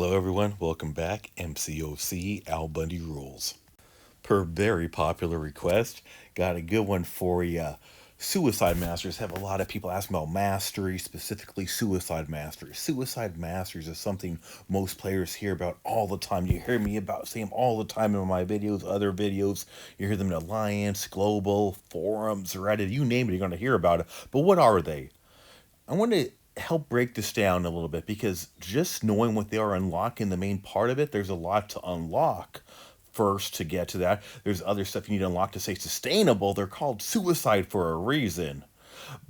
Hello, everyone. Welcome back. MCOC Al Bundy Rules. Per very popular request, got a good one for you. Suicide Masters have a lot of people asking about Masteries, specifically Suicide Masteries. Suicide Masteries is something most players hear about all the time. You hear me about see them all the time in my videos, other videos. You hear them in Alliance, Global, forums, Reddit, you name it, you're going to hear about it. But what are they? I want to help break this down a little bit because just knowing what they are unlocking the main part of it, there's a lot to unlock first to get to that. There's other stuff you need to unlock to say sustainable. They're called suicide for a reason.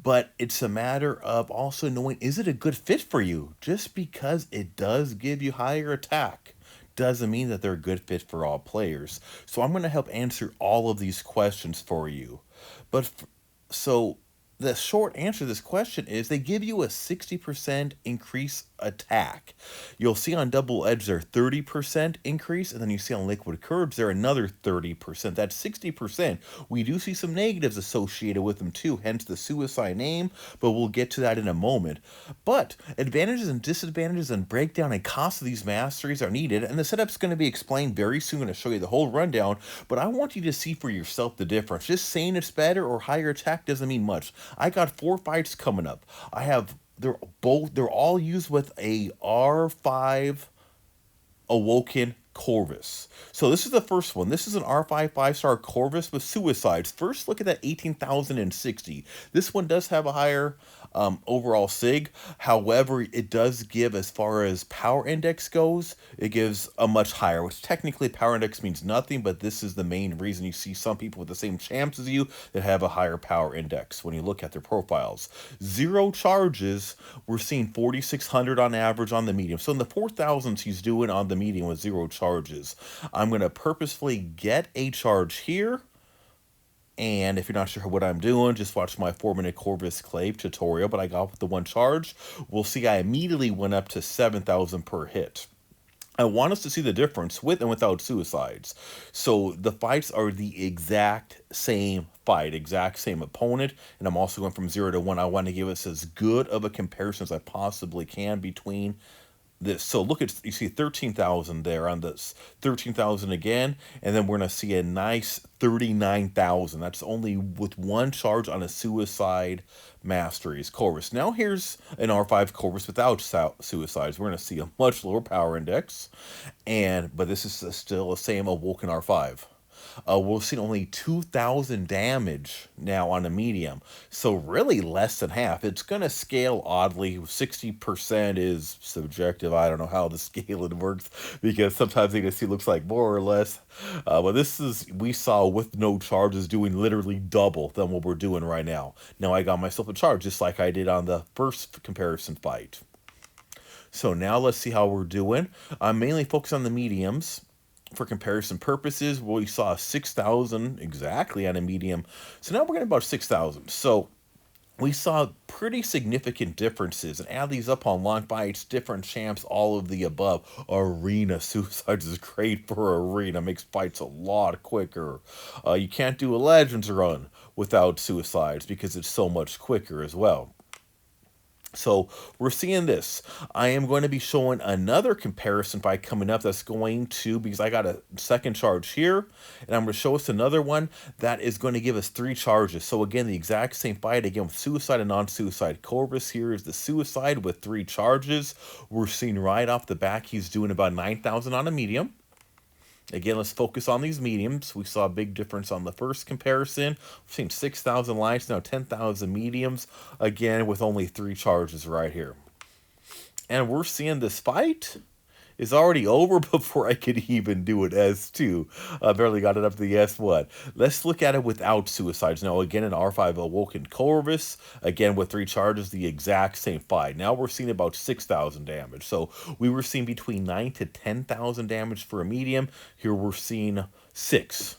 But it's a matter of also knowing, is it a good fit for you? Just because it does give you higher attack doesn't mean that they're a good fit for all players. So I'm going to help answer all of these questions for you. But so the short answer to this question is they give you a 60% increase attack. You'll see on double edge they're 30% increase, and then you see on liquid curbs they're another 30%. That's 60%. We do see some negatives associated with them too, hence the suicide name, but we'll get to that in a moment. But advantages and disadvantages and breakdown and cost of these masteries are needed, and the setup's going to be explained very soon. I'm going to show you the whole rundown, but I want you to see for yourself the difference. Just saying it's better or higher attack doesn't mean much. I got 4 fights coming up. They're all used with a R5 Awoken Corvus. So this is the first one. This is an R5 5-star Corvus with suicides. First look at that 18,060. This one does have a higher overall SIG. However, it does give, as far as power index goes, it gives a much higher, which technically power index means nothing, but this is the main reason you see some people with the same champs as you that have a higher power index when you look at their profiles. Zero charges, we're seeing 4,600 on average on the medium. So in the 4,000s he's doing on the medium with zero charges. I'm going to purposefully get a charge here. And if you're not sure what I'm doing, just watch my 4-minute Corvus Clave tutorial. But I got the one charge. We'll see I immediately went up to 7,000 per hit. I want us to see the difference with and without suicides. So the fights are the exact same fight, exact same opponent. And I'm also going from 0 to 1. I want to give us as good of a comparison as I possibly can between this. So look at, you see 13,000 there on this, 13,000 again, and then we're going to see a nice 39,000. That's only with one charge on a suicide masteries Corvus. Now here's an R5 Corvus without suicides. We're going to see a much lower power index, but this is still the same Awoken R5. We'll see only 2,000 damage now on a medium. So really less than half. It's going to scale oddly. 60% is subjective. I don't know how the scaling works because sometimes you can see it looks like more or less. But this is, we saw with no charges doing literally double than what we're doing right now. Now I got myself a charge just like I did on the first comparison fight. So now let's see how we're doing. I'm mainly focused on the mediums. For comparison purposes, we saw 6,000 exactly on a medium. So now we're getting about 6,000. So we saw pretty significant differences. And add these up on long fights, different champs, all of the above. Arena suicides is great for arena. Makes fights a lot quicker. You can't do a Legends run without suicides because it's so much quicker as well. So we're seeing this. I am going to be showing another comparison fight coming up that's going to, because I got a second charge here, and I'm going to show us another one that is going to give us 3 charges. So again, the exact same fight, again with suicide and non-suicide. Corvus here is the suicide with 3 charges. We're seeing right off the back he's doing about 9,000 on a medium. Again, let's focus on these mediums. We saw a big difference on the first comparison. We've seen 6,000 lights, now 10,000 mediums. Again, with only 3 charges right here. And we're seeing this fight is already over before I could even do it S2. I barely got it up to the S1. Let's look at it without suicides. Now, again, an R5 Awoken Corvus, again, with 3 charges, the exact same fight. Now we're seeing about 6,000 damage. So we were seeing between 9 to 10,000 damage for a medium. Here we're seeing 6,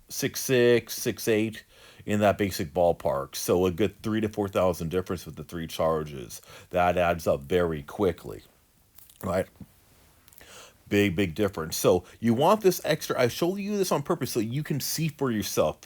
6, 8 in that basic ballpark. So a good 3 to 4,000 difference with the 3 charges. That adds up very quickly, right? Big difference. So you want this extra. I showed you this on purpose so you can see for yourself.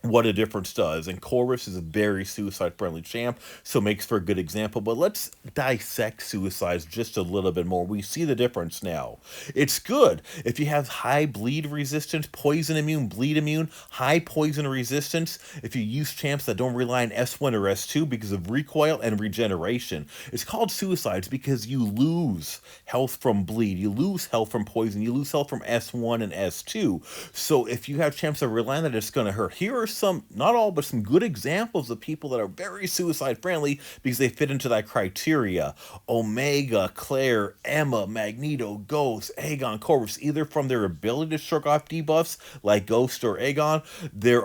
what a difference does. And Corvus is a very suicide friendly champ, so makes for a good example. But let's dissect suicides just a little bit more. We see the difference now. It's good if you have high bleed resistance, poison immune, bleed immune, high poison resistance. If you use champs that don't rely on S1 or S2 because of recoil and regeneration. It's called suicides because you lose health from bleed, you lose health from poison, you lose health from S1 and S2. So if you have champs that rely on that, it's going to hurt. Here are some, not all, but some good examples of people that are very suicide friendly because they fit into that criteria. Omega, Claire, Emma, Magneto, Ghost, Aegon, Corvus, either from their ability to shrug off debuffs like Ghost or Aegon, their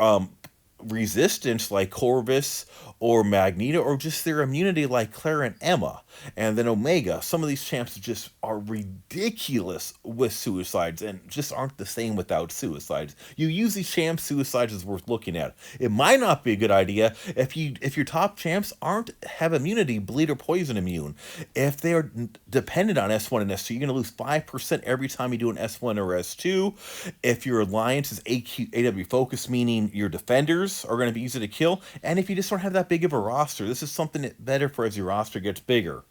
resistance like Corvus or Magneto, or just their immunity like Claire and Emma. And then Omega, some of these champs just are ridiculous with suicides and just aren't the same without suicides. You use these champs, suicides is worth looking at. It might not be a good idea if your top champs aren't have immunity, bleed or poison immune. If they are dependent on S1 and S2, you're going to lose 5% every time you do an S1 or S2. If your alliance is AW focus, meaning your defenders are going to be easy to kill, and if you just don't have that big of a roster, this is something that better for as your roster gets bigger.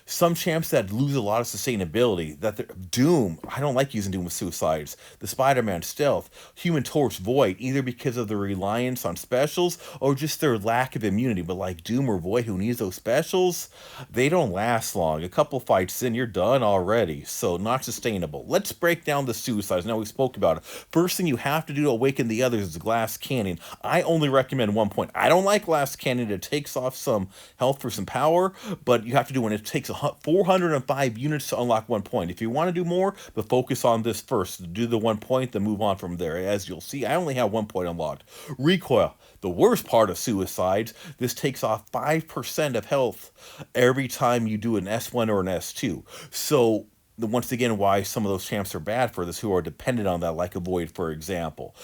Some champs that lose a lot of sustainability, that they're Doom, I don't like using Doom with suicides. The Spider-Man Stealth, Human Torch Void, either because of the reliance on specials or just their lack of immunity. But like Doom or Void, who needs those specials, they don't last long. A couple fights in, you're done already. So not sustainable. Let's break down the suicides. Now we spoke about it. First thing you have to do to awaken the others is Glass Cannon. I only recommend 1 point. I don't like Glass Cannon. It takes off some health for some power, but you have to do when it takes 405 units to unlock 1 point. If you want to do more, but focus on this first. Do the 1 point, then move on from there. As you'll see, I only have 1 point unlocked. Recoil, the worst part of suicides. This takes off 5% of health every time you do an S1 or an S2. So once again, why some of those champs are bad for this, who are dependent on that, like a Void, for example.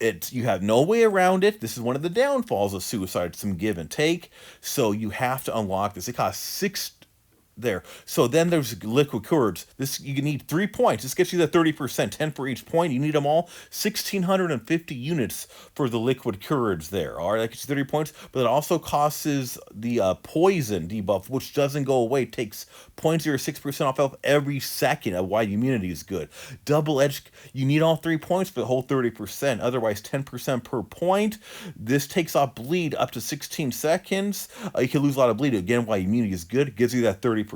You have no way around it. This is one of the downfalls of suicide, some give and take. So you have to unlock this. It costs 6 there. So then there's liquid courage. This, you need 3 points. This gets you the 30%, 10 for each point. You need them all. 1,650 units for the liquid courage there. All right, that gets you 30 points. But it also costs the poison debuff, which doesn't go away. It takes 0.06% off health every second of why immunity is good. Double edge, you need all 3 points for the whole 30%. Otherwise, 10% per point. This takes off bleed up to 16 seconds. You can lose a lot of bleed. Again, why immunity is good. It gives you that 30%.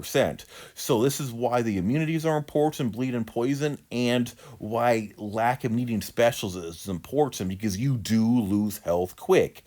So this is why the immunities are important, bleed and poison, and why lack of needing specials is important, because you do lose health quick.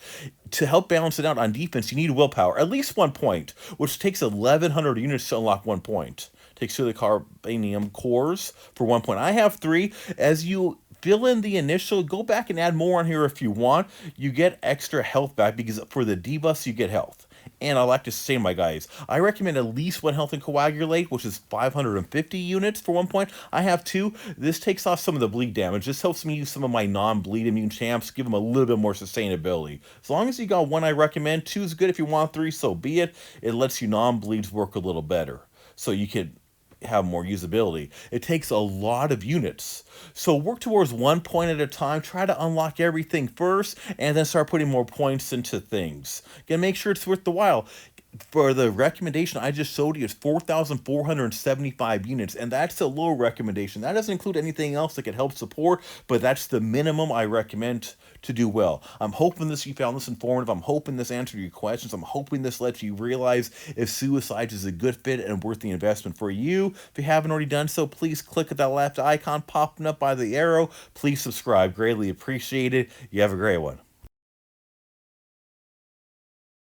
To help balance it out on defense, you need willpower, at least 1 point, which takes 1,100 units to unlock 1 point. Takes 2 of the carbanium cores for 1 point. I have 3. As you fill in the initial, go back and add more on here if you want. You get extra health back because for the debuffs, you get health. And I like to say, my guys, I recommend at least 1 health and coagulate, which is 550 units for 1 point. I have 2. This takes off some of the bleed damage. This helps me use some of my non-bleed immune champs, give them a little bit more sustainability. As long as you got 1, I recommend. 2 is good if you want 3, so be it. It lets you non-bleeds work a little better, so you could have more usability. It takes a lot of units. So work towards 1 point at a time. Try to unlock everything first, and then start putting more points into things. Again, make sure it's worth the while. For the recommendation I just showed you, it's 4,475 units, and that's a low recommendation. That doesn't include anything else that could help support, but that's the minimum I recommend to do well. I'm hoping you found this informative. I'm hoping this answered your questions. I'm hoping this lets you realize if suicides is a good fit and worth the investment for you. If you haven't already done so, please click at that left icon popping up by the arrow. Please subscribe. Greatly appreciated. You have a great one.